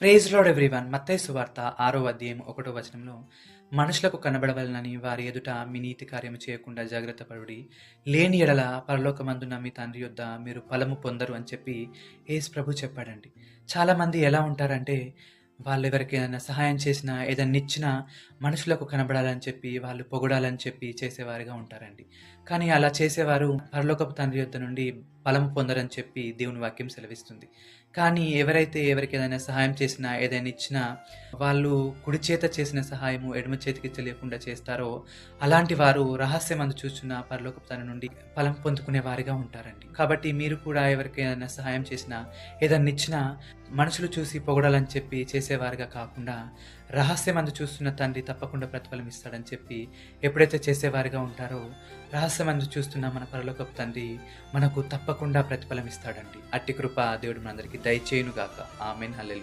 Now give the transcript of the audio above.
Praise lord everyone. మత్తయి సువార్త 6వ అధ్యాయం 1వ వచనంలో, మనుషులకు కనబడవలెనని వారి ఎదుట మీ నీతి కార్యము చేయకుండా జాగ్రత్త పడుడి. లేని ఎడల పరలోకమందున్న మీ తండ్రి యొద్ద మీరు ఫలము పొందరు అని చెప్పి యేసు ప్రభు చెప్పాడండి. చాలామంది ఎలా ఉంటారంటే, వాళ్ళెవరికి ఏదైనా సహాయం చేసినా, ఏదన్నా ఇచ్చినా మనుషులకు కనబడాలని చెప్పి, వాళ్ళు పొగడాలని చెప్పి చేసేవారుగా ఉంటారండి. కానీ అలా చేసేవారు పరలోకపు తండ్రి యొద్ద నుండి ఫలము పొందరని చెప్పి దేవుని వాక్యం సెలవిస్తుంది. కానీ ఎవరైతే ఎవరికి ఏదైనా సహాయం చేసినా, ఏదైనా ఇచ్చినా, వాళ్ళు కుడి చేత చేసిన సహాయము ఎడమ చేతికి తెలియకుండా చేస్తారో, అలాంటి వారు రహస్యమందు చూచున్న పరలోకపు తండ్రి నుండి ఫలం పొందుకునే వారిగా ఉంటారండి. కాబట్టి మీరు కూడా ఎవరికి ఏదైనా సహాయం చేసినా, ఏదన్నా ఇచ్చినా, మనుషులు చూసి పొగడాలని చెప్పి చేసేవారుగా కాకుండా, రహస్యమందు చూస్తున్న తండ్రి తప్పకుండా ప్రతిఫలం ఇస్తాడని చెప్పి ఎప్పుడైతే చేసేవారుగా ఉంటారో, రహస్యమందు చూస్తున్న మన పరలోకపు తండ్రి మనకు తప్పకుండా ప్రతిఫలం ఇస్తాడండి. అట్టి కృప దేవుడు మనందరికీ దయచేయునుగాక. ఆమేన్. హల్లెలూయా.